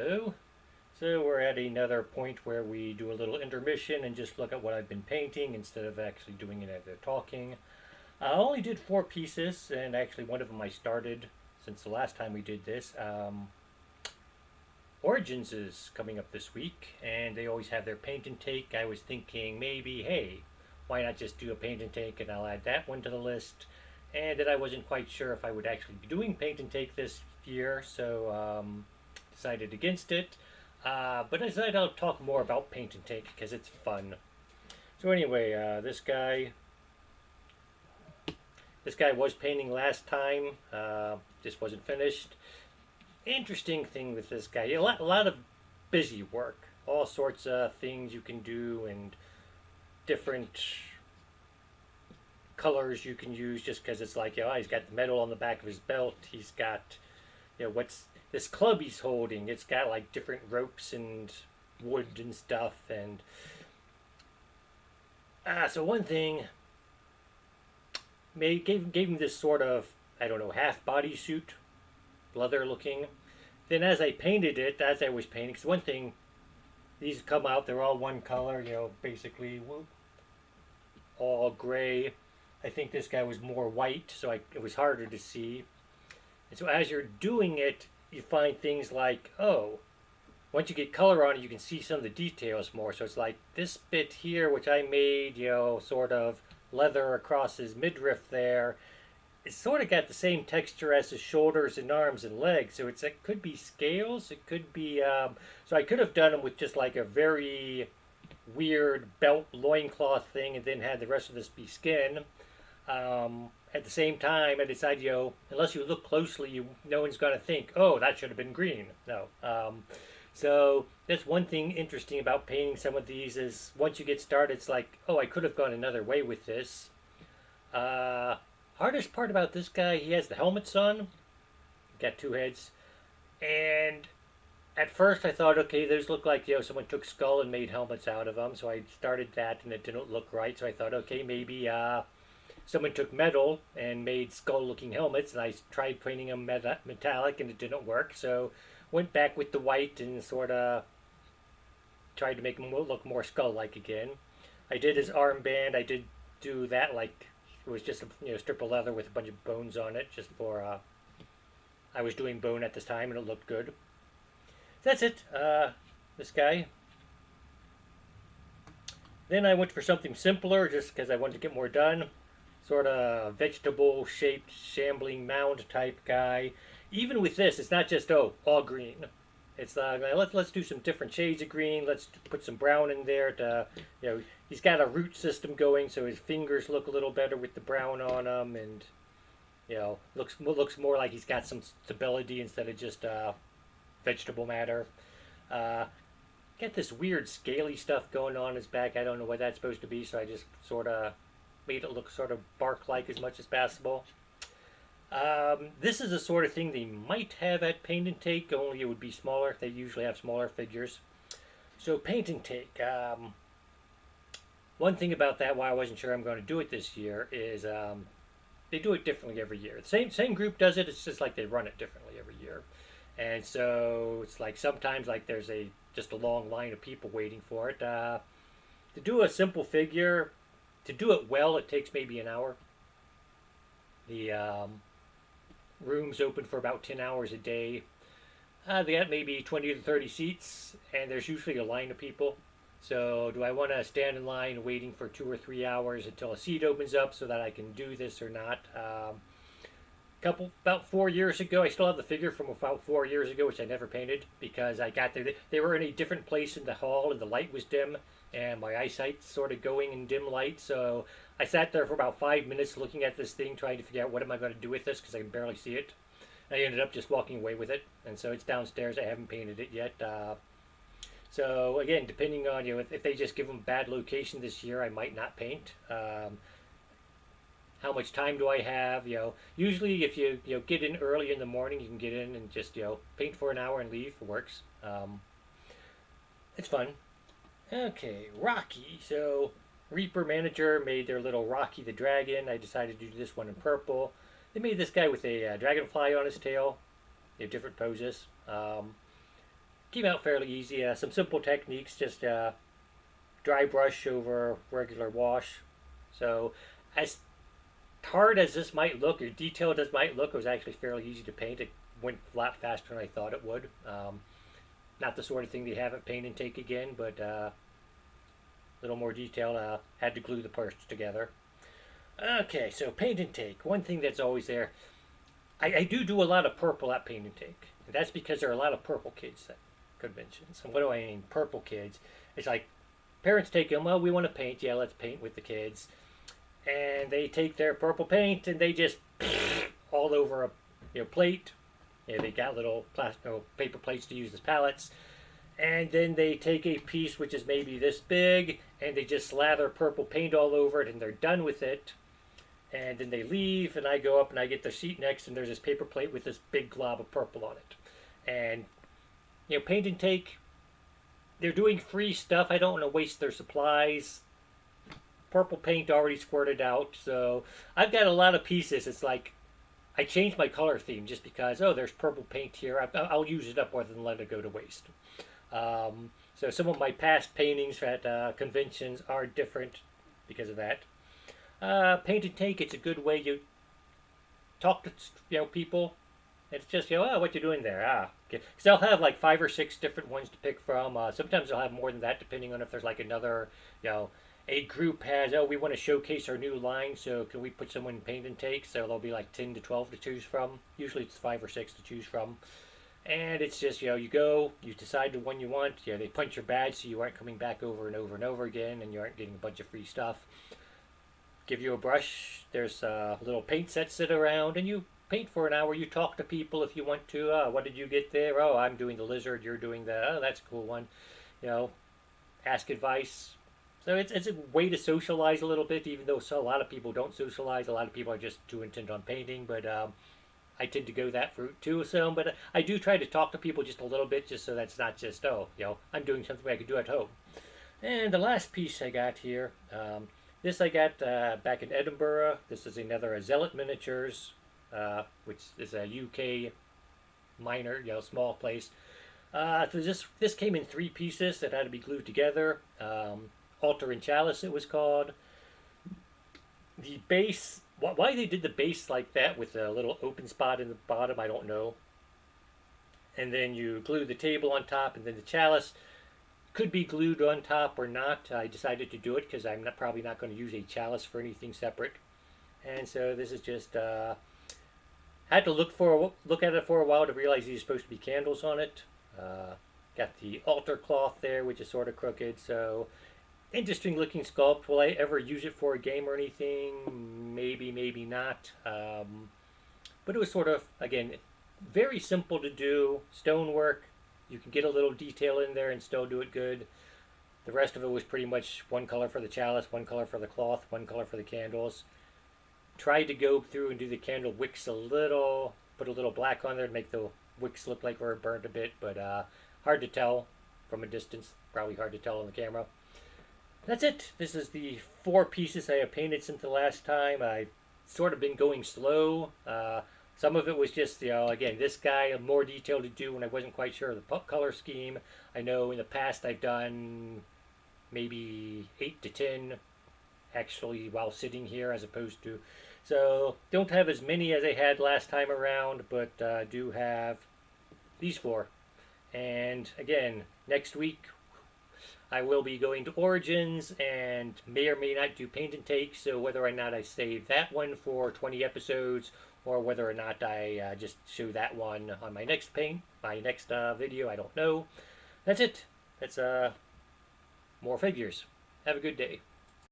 Hello. So we're at another point where we do a little intermission and just look at what I've been painting instead of actually doing any other talking. I only did 4 pieces, and actually one of them I started since the last time we did this. Origins is coming up this week, and they always have their paint and take. I was thinking maybe, hey, why not just do a paint and take, and I'll add that one to the list. And then I wasn't quite sure if I would actually be doing paint and take this year, so decided against it. But I decided I'll talk more about paint and take because it's fun. So anyway, this guy was painting last time. Just wasn't finished. Interesting thing with this guy, a lot of busy work, all sorts of things you can do, and different colors you can use. Just because it's like, he's got the metal on the back of his belt. He's got, what's this club he's holding? It's got like different ropes and wood and stuff. And so one thing gave him this sort of, I don't know, half bodysuit, leather looking. Then as I painted it, as I was painting, because one thing, these come out, they're all one color, basically all gray. I think this guy was more white, so it was harder to see. And so as you're doing it, you find things like, once you get color on it, you can see some of the details more. So it's like this bit here, which I made, sort of leather across his midriff there. It's sort of got the same texture as his shoulders and arms and legs. So it could be scales. It could be, so I could have done them with just like a very weird belt loincloth thing and then had the rest of this be skin. At the same time, I decided, unless you look closely, no one's going to think, that should have been green. No. So that's one thing interesting about painting some of these is once you get started, it's like, I could have gone another way with this. Hardest part about this guy, he has the helmets on. Got 2 heads. And at first I thought, okay, those look like, someone took skull and made helmets out of them. So I started that and it didn't look right. So I thought, okay, maybe someone took metal and made skull-looking helmets, and I tried painting them metallic, and it didn't work. So went back with the white and sort of tried to make them look more skull-like again. I did his armband. I did do that like it was just a strip of leather with a bunch of bones on it, just for I was doing bone at this time, and it looked good. So that's it. This guy. Then I went for something simpler, just because I wanted to get more done. Sort of vegetable shaped shambling mound type guy. Even with this, it's not just all green. It's let's do some different shades of green. Let's put some brown in there to he's got a root system going, so his fingers look a little better with the brown on them, and looks more like he's got some stability instead of just vegetable matter. Got this weird scaly stuff going on his back. I don't know what that's supposed to be, so I just sort of made it look sort of bark-like as much as possible. This is the sort of thing they might have at Paint and Take, only it would be smaller. They usually have smaller figures. So Paint and Take. One thing about that, why I wasn't sure I'm going to do it this year, is they do it differently every year. The same group does it. It's just like they run it differently every year, and so it's like sometimes like there's just a long line of people waiting for it. To do a simple figure, to do it well, it takes maybe an hour. The room's open for about 10 hours a day. They got maybe 20 to 30 seats, and there's usually a line of people. So do I want to stand in line waiting for 2 or 3 hours until a seat opens up so that I can do this or not? About 4 years ago, I still have the figure from about 4 years ago, which I never painted because I got there. They were in a different place in the hall, and the light was dim, and my eyesight's sort of going in dim light. So I sat there for about 5 minutes looking at this thing, trying to figure out what am I going to do with this because I can barely see it. I ended up just walking away with it, and so it's downstairs. I haven't painted it yet. So again, depending on if they just give them bad location this year, I might not paint. How much time do I have? Usually if you get in early in the morning, you can get in and just paint for an hour and leave. It works. It's fun. Okay, Rocky. So Reaper Manager made their little Rocky the Dragon. I decided to do this one in purple. They made this guy with a dragonfly on his tail. They have different poses. came out fairly easy. Some simple techniques, just dry brush over regular wash. So as hard as this might look, or detailed as might look, it was actually fairly easy to paint. It went a lot faster than I thought it would. Not the sort of thing they have at Paint and Take again, but a little more detail. Had to glue the parts together. Okay, so Paint and Take. One thing that's always there, I do a lot of purple at Paint and Take. And that's because there are a lot of purple kids at conventions. And what do I mean, purple kids? It's like parents take them, well, we want to paint. Yeah, let's paint with the kids. And they take their purple paint and they just all over a plate. Yeah, they got little plastic, paper plates to use as palettes. And then they take a piece which is maybe this big and they just slather purple paint all over it and they're done with it. And then they leave and I go up and I get the seat next and there's this paper plate with this big glob of purple on it. And, Paint and Take, they're doing free stuff. I don't want to waste their supplies. Purple paint already squirted out, so I've got a lot of pieces. It's like I changed my color theme just because, there's purple paint here. I'll use it up rather than let it go to waste. So some of my past paintings at conventions are different because of that. Paint and Take, it's a good way you talk to people. It's just, what you doing there? Okay. Because they'll have like 5 or 6 different ones to pick from. Sometimes they'll have more than that, depending on if there's like another, a group has, we want to showcase our new line, so can we put someone in Paint and Take? So there'll be like 10 to 12 to choose from. Usually it's 5 or 6 to choose from. And it's just, you go, you decide the one you want. They punch your badge so you aren't coming back over and over and over again, and you aren't getting a bunch of free stuff. Give you a brush. There's little paint sets sit around, and you paint for an hour. You talk to people if you want to. What did you get there? Oh, I'm doing the lizard. You're doing the. Oh, that's a cool one. Ask advice. So it's a way to socialize a little bit, even though a lot of people don't socialize. A lot of people are just too intent on painting, but I tend to go that route too. So, but I do try to talk to people just a little bit, just so that's not just I'm doing something I could do at home. And the last piece I got here, this I got back in Edinburgh. This is another Zealot Miniatures, which is a UK minor, small place. So this came in 3 pieces that had to be glued together. Altar and Chalice, it was called. The base, why they did the base like that with a little open spot in the bottom, I don't know. And then you glue the table on top, and then the chalice could be glued on top or not. I decided to do it because I'm probably not going to use a chalice for anything separate. And so this is just, had to look at it for a while to realize these are supposed to be candles on it. Got the altar cloth there, which is sort of crooked, so interesting looking sculpt. Will I ever use it for a game or anything? Maybe, maybe not. But it was sort of, again, very simple to do. Stonework. You can get a little detail in there and still do it good. The rest of it was pretty much one color for the chalice, one color for the cloth, one color for the candles. Tried to go through and do the candle wicks a little, put a little black on there to make the wicks look like were burnt a bit, but hard to tell from a distance. Probably hard to tell on the camera. That's it. This is the 4 pieces I have painted since the last time. I've sort of been going slow. Some of it was just, again, this guy, more detail to do when I wasn't quite sure of the color scheme. I know in the past I've done maybe 8 to 10 actually while sitting here as opposed to. So don't have as many as I had last time around, but do have these 4. And again, next week I will be going to Origins and may or may not do Paint and Take, so whether or not I save that one for 20 episodes or whether or not I just show that one on my next video, I don't know. That's it. That's more figures. Have a good day.